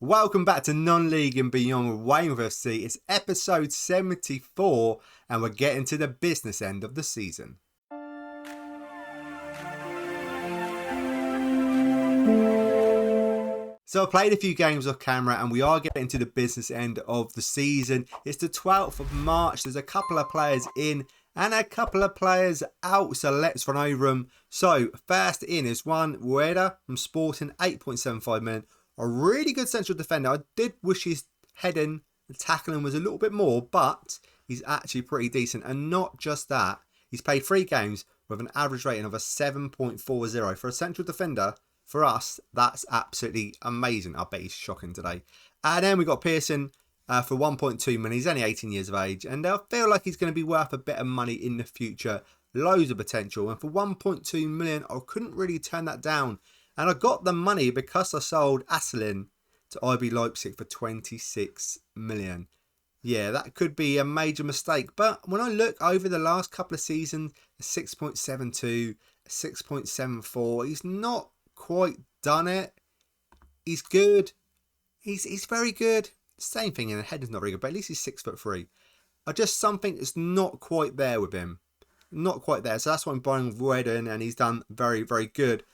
Welcome back to Non-League and Beyond with Weymouth FC. It's episode 74 and we're getting to the business end of the season. So I played a few games off camera and we are getting to the business end of the season. It's the 12th of March. There's a couple of players in and a couple of players out. So let's run over them. So first in is one Rueda from Sporting, 8.75 million. A really good central defender. I did wish his heading and tackling was a little bit more, but he's actually pretty decent. And not just that, he's played 3 games with an average rating of a 7.40. For a central defender, for us, that's absolutely amazing. I bet he's shocking today. And then we got Pearson for 1.2 million. He's only 18 years of age, and I feel like he's going to be worth a bit of money in the future. Loads of potential. And for 1.2 million, I couldn't really turn that down. And I got the money because I sold Asselin to IB Leipzig for 26 million. Yeah, that could be a major mistake. But when I look over the last couple of seasons, a 6.72, a 6.74, he's not quite done it. He's good. He's very good. Same thing, and the head is not very good, but at least he's 6'3". I just something that's not quite there with him. Not quite there. So that's why I'm buying Rueda in, and he's done very, very good.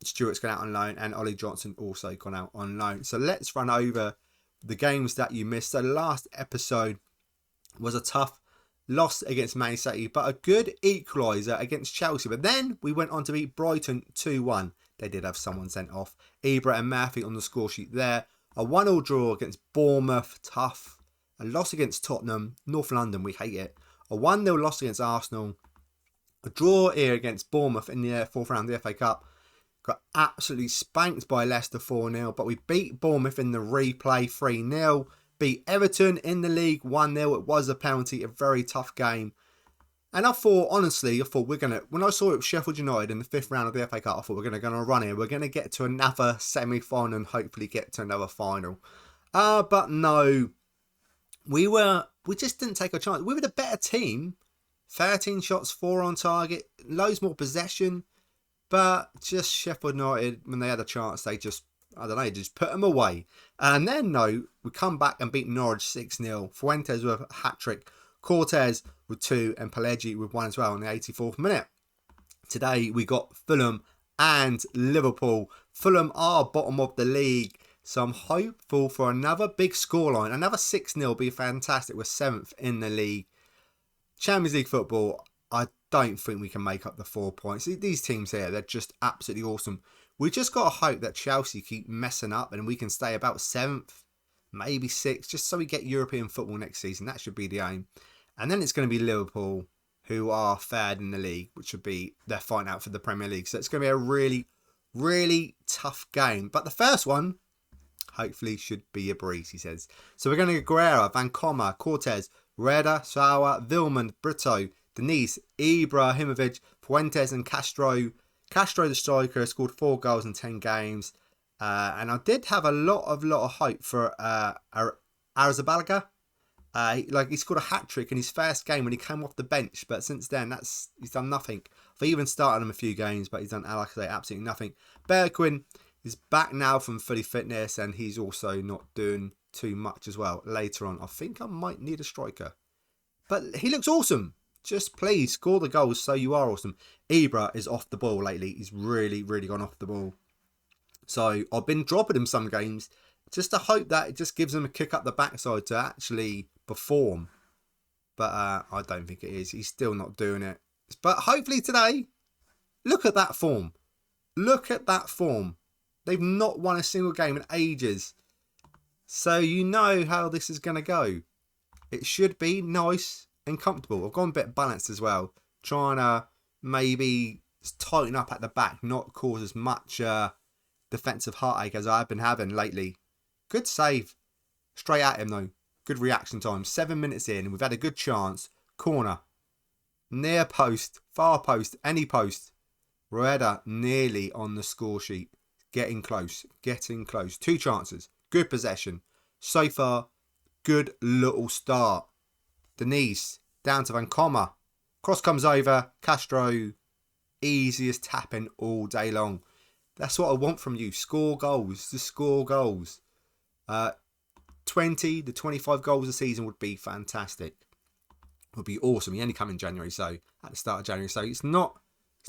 Stewart's gone out on loan, and Ollie Johnson also gone out on loan. So let's run over the games that you missed. So the last episode was a tough loss against Man City, but a good equaliser against Chelsea. But then we went on to beat Brighton 2-1. They did have someone sent off. Ibra and Murphy on the score sheet there. A 1-1 draw against Bournemouth, tough. A loss against Tottenham, North London, we hate it. A 1-0 loss against Arsenal. A draw here against Bournemouth in the fourth round of the FA Cup. Got absolutely spanked by Leicester 4-0, but we beat Bournemouth in the replay 3-0. Beat Everton in the league 1-0. It was a penalty, a very tough game. And I thought, honestly, when I saw it with Sheffield United in the 5th round of the FA Cup, I thought we're going to run here. We're going to get to another semi-final and hopefully get to another final. But no, we just didn't take a chance. We were the better team. 13 shots, 4 on target, loads more possession. But just Sheffield United, when they had a chance, they just put them away. And then, no, we come back and beat Norwich 6-0. Fuentes with a hat-trick. Cortez with 2 and Pelleggi with 1 as well in the 84th minute. Today, we got Fulham and Liverpool. Fulham are bottom of the league. So I'm hopeful for another big scoreline. Another 6-0 would be fantastic. We're 7th in the league. Champions League football, I don't think we can make up the 4 points. These teams here, they're just absolutely awesome. We just got to hope that Chelsea keep messing up and we can stay about 7th, maybe 6th, just so we get European football next season. That should be the aim. And then it's going to be Liverpool, who are third in the league, which would be their fight out for the Premier League. So it's going to be a really, really tough game. But the first one, hopefully, should be a breeze, he says. So we're going to go Guerrero, Van Comma, Cortez, Rueda, Sawa, Vilman, Brito, Denise, Ibrahimovic, Fuentes and Castro. Castro, the striker, scored 4 goals in 10 games. And I did have a lot of hope for Arrizabalaga. He scored a hat-trick in his first game when he came off the bench. But since then, he's done nothing. I've even started him a few games, but he's done, like I say, absolutely nothing. Bergwijn is back now from fully fitness, and he's also not doing too much as well. Later on, I think I might need a striker. But he looks awesome. Just please score the goals so you are awesome. Ibra is off the ball lately. He's really, really gone off the ball. So I've been dropping him some games just to hope that it just gives him a kick up the backside to actually perform. But I don't think it is. He's still not doing it. But hopefully today, look at that form. Look at that form. They've not won a single game in ages. So you know how this is going to go. It should be nice and comfortable. I've gone a bit balanced as well. Trying to maybe tighten up at the back. Not cause as much defensive heartache as I've been having lately. Good save. Straight at him though. Good reaction time. 7 minutes in. We've had a good chance. Corner. Near post. Far post. Any post. Rueda nearly on the score sheet. Getting close. Getting close. 2 chances. Good possession. So far, good little start. Denise. Down to Van Comma. Cross comes over. Castro. Easiest tapping all day long. That's what I want from you. Score goals. Just score goals. 20 to 25 goals a season would be fantastic. Would be awesome. He only come in January, so at the start of January, so it's not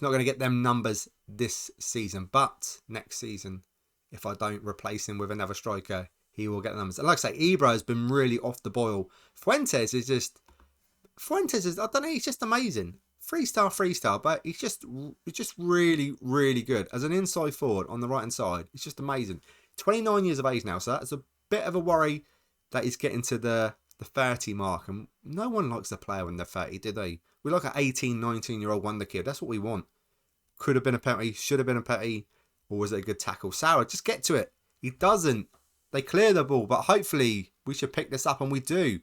going to get them numbers this season, but next season, if I don't replace him with another striker, he will get the numbers. And like I say, Ibra has been really off the boil. Fuentes is, I don't know, he's just amazing. 3-star, but he's just really, really good. As an inside forward on the right-hand side, it's just amazing. 29 years of age now, so that's a bit of a worry that he's getting to the 30 mark. And no one likes a player when they're 30, do they? We like an 18, 19-year-old wonder kid. That's what we want. Could have been a penalty, should have been a penalty, or was it a good tackle? Sauer, just get to it. He doesn't. They clear the ball, but hopefully we should pick this up, and we do.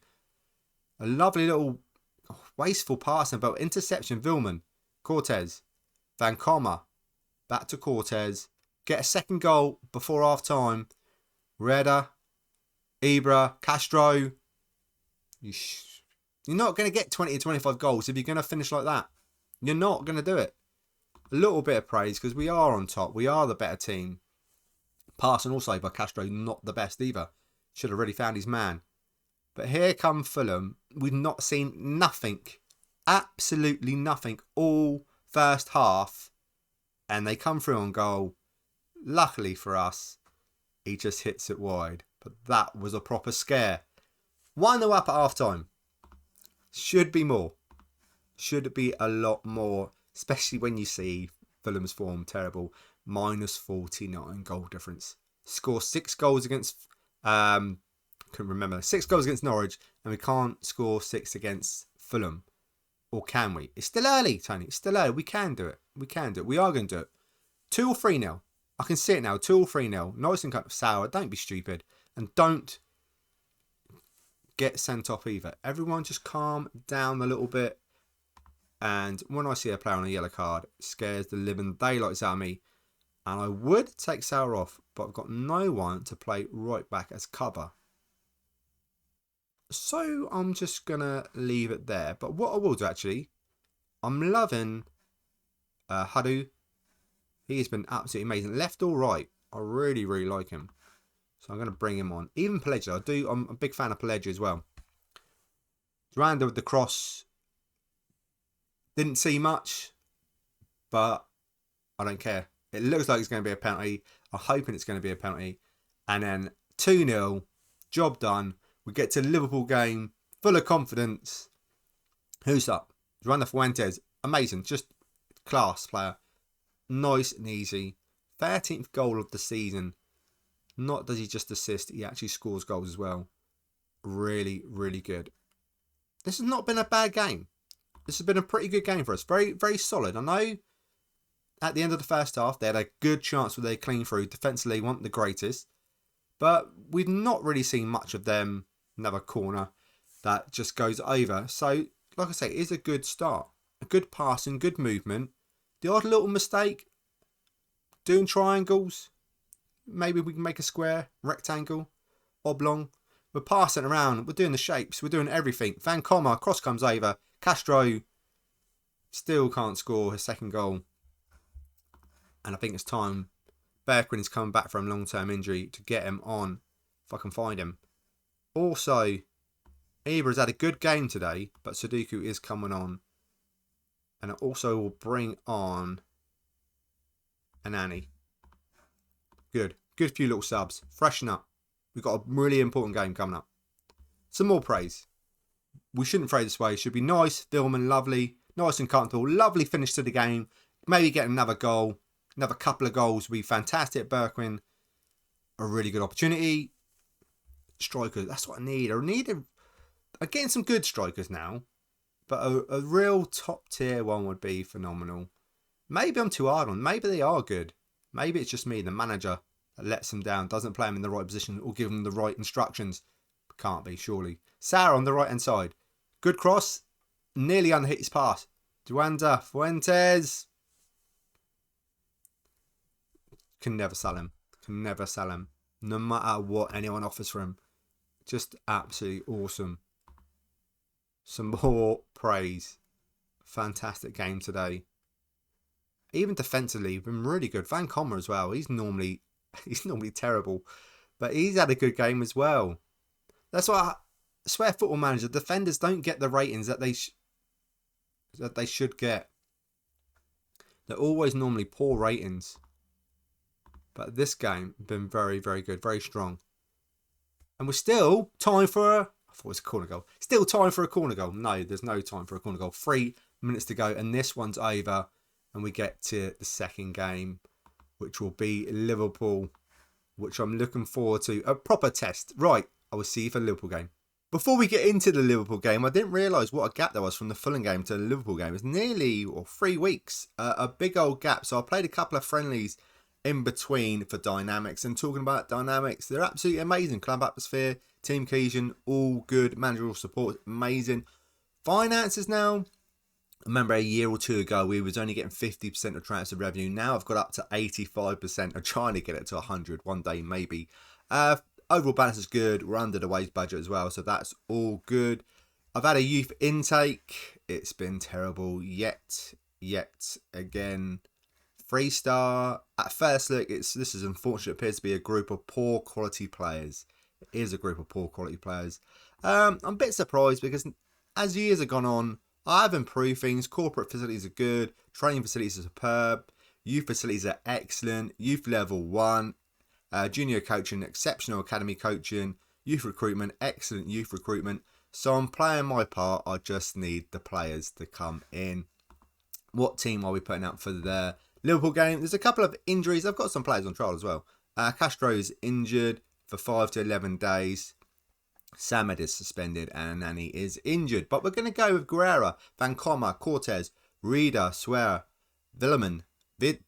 A lovely little wasteful pass about interception. Vilman, Cortez, Van Commer, back to Cortez. Get a second goal before half time. Reda, Ibra, Castro. You're not going to get 20 to 25 goals if you're going to finish like that. You're not going to do it. A little bit of praise because we are on top. We are the better team. Passing also by Castro, not the best either. Should have really found his man. But here come Fulham. We've not seen nothing. Absolutely nothing all first half. And they come through on goal. Luckily for us, he just hits it wide. But that was a proper scare. 1-0 up at half time. Should be more. Should be a lot more. Especially when you see Fulham's form terrible. -49 goal difference. Score 6 goals against... couldn't remember. 6 goals against Norwich. And we can't score 6 against Fulham. Or can we? It's still early, Tony. It's still early. We can do it. We can do it. We are going to do it. 2 or 3-0. I can see it now. 2 or 3-0. Nice and kind of sour. Don't be stupid. And don't get sent off either. Everyone just calm down a little bit. And when I see a player on a yellow card, it scares the living daylights out of me. And I would take Sauer off, but I've got no one to play right back as cover. So I'm just going to leave it there. But what I will do actually, I'm loving Hadu. He's been absolutely amazing. Left or right, I really, really like him. So I'm going to bring him on. Even Pelleggia, I'm a big fan of Pelleggia as well. Duranda with the cross. Didn't see much, but I don't care. It looks like it's going to be a penalty. I'm hoping it's going to be a penalty. And then 2-0, job done. We get to the Liverpool game, full of confidence. Who's up? Duranda Fuentes, amazing. Just class player. Nice and easy. 13th goal of the season. Not does he just assist, he actually scores goals as well. Really, really good. This has not been a bad game. This has been a pretty good game for us. Very, very solid. I know at the end of the first half, they had a good chance where they clean through. Defensively, weren't the greatest. But we've not really seen much of them. Another corner that just goes over. So, like I say, it is a good start. A good passing, good movement. The odd little mistake. Doing triangles. Maybe we can make a square, rectangle, oblong. We're passing around. We're doing the shapes. We're doing everything. Van Commer, cross comes over. Castro still can't score his second goal. And I think it's time. Bergwijn is coming back from long-term injury to get him on. If I can find him. Also, Ibra's had a good game today, but Sudoku is coming on. And it also will bring on Anani. Good. Good few little subs. Freshen up. We've got a really important game coming up. Some more praise. We shouldn't phrase this way. It should be nice, filming, lovely, nice and comfortable. Lovely finish to the game. Maybe get another goal. Another couple of goals would be fantastic. Bergwijn, a really good opportunity. Strikers, that's what I need. I'm getting some good strikers now. But a real top tier one would be phenomenal. Maybe I'm too hard on them. Maybe they are good. Maybe it's just me, the manager, that lets them down, doesn't play them in the right position or give them the right instructions. Can't be, surely. Sauer on the right-hand side. Good cross. Nearly underhit his pass. Duranda Fuentes. Can never sell him. Can never sell him. No matter what anyone offers for him. Just absolutely awesome. Some more praise. Fantastic game today. Even defensively, been really good. Van Commer as well. He's normally terrible. But he's had a good game as well. That's why I swear, Football Manager, defenders don't get the ratings that they should get. They're always normally poor ratings. But this game been very, very good, very strong. And we're still time for I thought it was a corner goal. Still time for a corner goal. No, there's no time for a corner goal. 3 minutes to go, and this one's over. And we get to the second game, which will be Liverpool, which I'm looking forward to. A proper test. Right, I will see you for the Liverpool game. Before we get into the Liverpool game, I didn't realise what a gap there was from the Fulham game to the Liverpool game. It's nearly 3 weeks. A big old gap. So I played a couple of friendlies in between for dynamics. And talking about dynamics, they're absolutely amazing. Club atmosphere, team cohesion, all good. Managerial support, amazing. Finances now. I remember a year or two ago, we was only getting 50% of transfer revenue. Now I've got up to 85%. I'm trying to get it to 100 one day, maybe. Overall balance is good. We're under the wage budget as well, so that's all good. I've had a youth intake. It's been terrible yet again. 3-star. At first look, this is unfortunate. It appears to be a group of poor quality players. It is a group of poor quality players. I'm a bit surprised because as years have gone on, I have improved things. Corporate facilities are good. Training facilities are superb. Youth facilities are excellent. Youth level 1. Junior coaching, exceptional academy coaching, youth recruitment, excellent youth recruitment. So I'm playing my part. I just need the players to come in. What team are we putting out for the Liverpool game? There's a couple of injuries. I've got some players on trial as well. Castro's injured for 5 to 11 days. Samad is suspended and Nani is injured. But we're going to go with Guerrera, Van Comma, Cortez, Reeder, Suera, Villeman,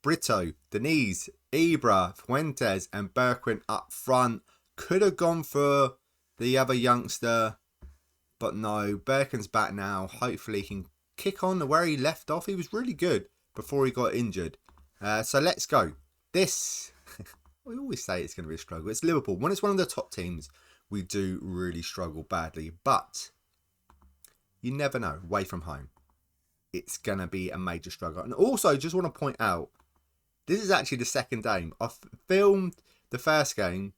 Brito, Denise, Ibra, Fuentes and Bergwijn up front. Could have gone for the other youngster, but no. Bergwijn's back now. Hopefully he can kick on to where he left off. He was really good before he got injured. So let's go. This, we always say it's going to be a struggle. It's Liverpool. When it's one of the top teams, we do really struggle badly. But you never know. Away from home, it's going to be a major struggle. And also, just want to point out, this is actually the second game. I filmed the first game.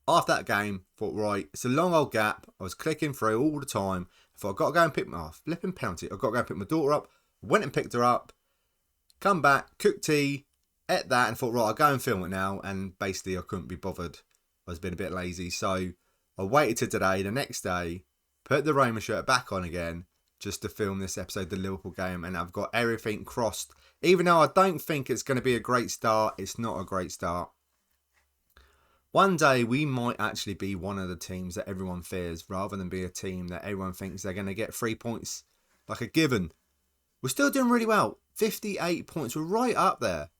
After that game, thought, right, it's a long old gap. I was clicking through all the time. I thought, I've got to go and pick my flipping penalty. I've got to go and pick my daughter up. Went and picked her up. Come back, cooked tea, ate that, and thought, right, I'll go and film it now. And basically, I couldn't be bothered. I was being a bit lazy. So I waited till today, the next day, put the Roma shirt back on again, just to film this episode, the Liverpool game. And I've got everything crossed. Even though I don't think it's going to be a great start, it's not a great start. One day we might actually be one of the teams that everyone fears, rather than be a team that everyone thinks they're going to get 3 points like a given. We're still doing really well. 58 points. We're right up there.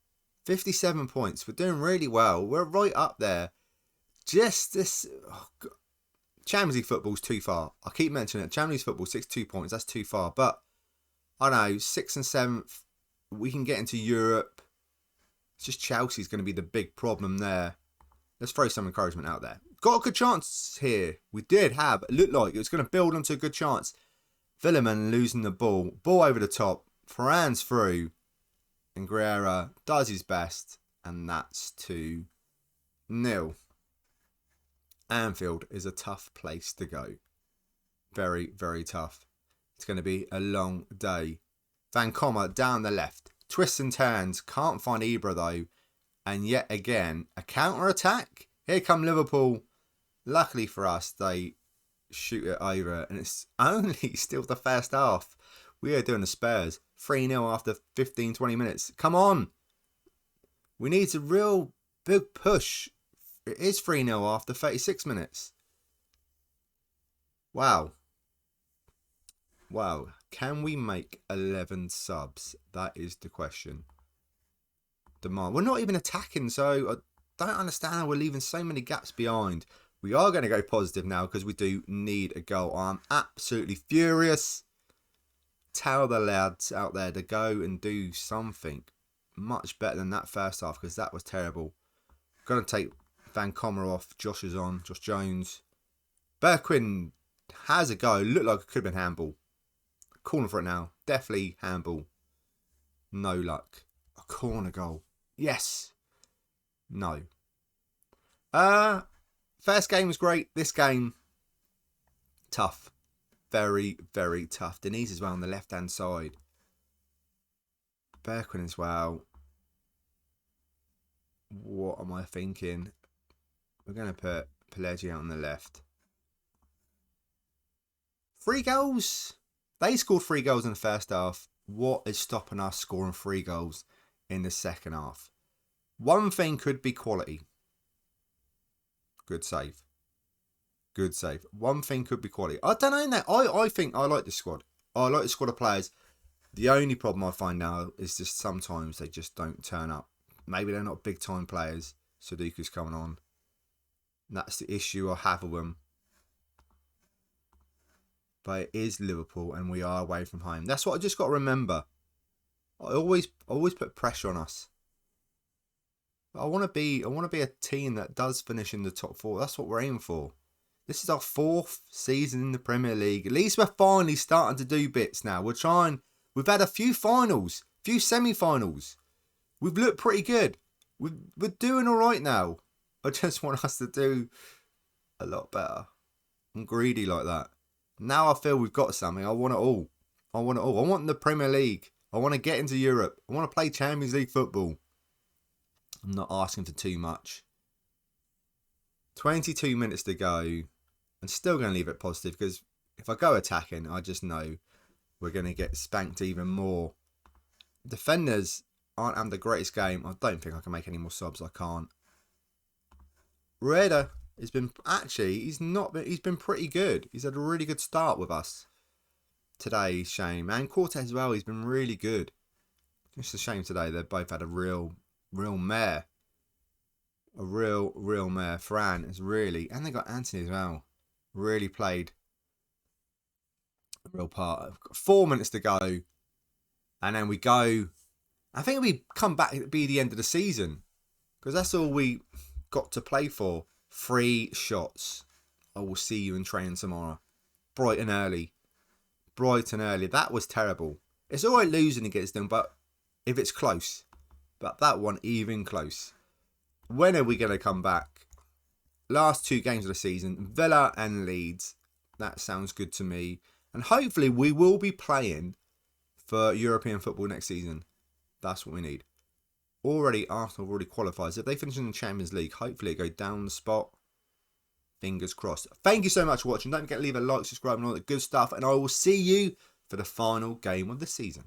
57 points. We're doing really well. We're right up there. Just this... Oh God. Champions League football's too far. I keep mentioning it. Champions League football, 62 points. That's too far. But, I know, 6th and 7th, we can get into Europe. It's just Chelsea's going to be the big problem there. Let's throw some encouragement out there. Got a good chance here. We did have. It looked like it was going to build onto a good chance. Villeman losing the ball. Ball over the top. Ferran's through. And Guerrera does his best. And that's 2-0. Anfield is a tough place to go. Very, very tough. It's going to be a long day. Van Comma down the left. Twists and turns. Can't find Ibra though. And yet again, a counter-attack. Here come Liverpool. Luckily for us, they shoot it over. And it's only still the first half. We are doing the Spurs. 3-0 after 15-20 minutes. Come on. We need a real big push. It is 3-0 after 36 minutes. Wow. Wow. Can we make 11 subs? That is the question. Demand. We're not even attacking, so I don't understand how we're leaving so many gaps behind. We are going to go positive now because we do need a goal. I'm absolutely furious. Tell the lads out there to go and do something much better than that first half, because that was terrible. Going to take Van Comma off. Josh is on. Josh Jones. Bergwijn has a go. Looked like it could have been handball. Corner for it now. Definitely handball. No luck. A corner goal. Yes. No. First game was great. This game, tough. Very, very tough. Denise as well on the left-hand side. Berquin as well. What am I thinking? We're going to put Pelleggi out on the left. 3 goals. They scored 3 goals in the first half. What is stopping us scoring 3 goals in the second half? One thing could be quality. Good save. Good save. One thing could be quality. I don't know that. I think I like the squad. I like the squad of players. The only problem I find now is just sometimes they just don't turn up. Maybe they're not big time players. Sudoku's coming on. And that's the issue I have with them. But it is Liverpool and we are away from home. That's what I just got to remember. I always put pressure on us. I want to be a team that does finish in the top 4. That's what we're aiming for. This is our 4th season in the Premier League. At least we're finally starting to do bits now. We've had a few finals, few semi-finals. We've looked pretty good. We're doing all right now. I just want us to do a lot better. I'm greedy like that. Now I feel we've got something. I want it all. I want it all. I want the Premier League. I want to get into Europe. I want to play Champions League football. I'm not asking for too much. 22 minutes to go. I'm still going to leave it positive because if I go attacking, I just know we're going to get spanked even more. Defenders aren't having the greatest game. I don't think I can make any more subs. I can't. Rueda has been he's been pretty good. He's had a really good start with us today. Shame, and Cortez as well. He's been really good. It's a shame today they've both had a real mare. A real mare. Fran is really, and they got Anthony as well. Really played a real part. I've got 4 minutes to go, and then we go. I think we come back. It'll be the end of the season because that's all we got to play for. 3 shots. I will see you in training tomorrow. Bright and early. That was terrible. It's alright losing against them, but if it's close. But that one even close. When are we going to come back? Last 2 games of the season, Villa and Leeds. That sounds good to me. And hopefully we will be playing for European football next season. That's what we need. Arsenal already qualifies. If they finish in the Champions League, hopefully it go down the spot. Fingers crossed. Thank you so much for watching. Don't forget to leave a like, subscribe and all that good stuff. And I will see you for the final game of the season.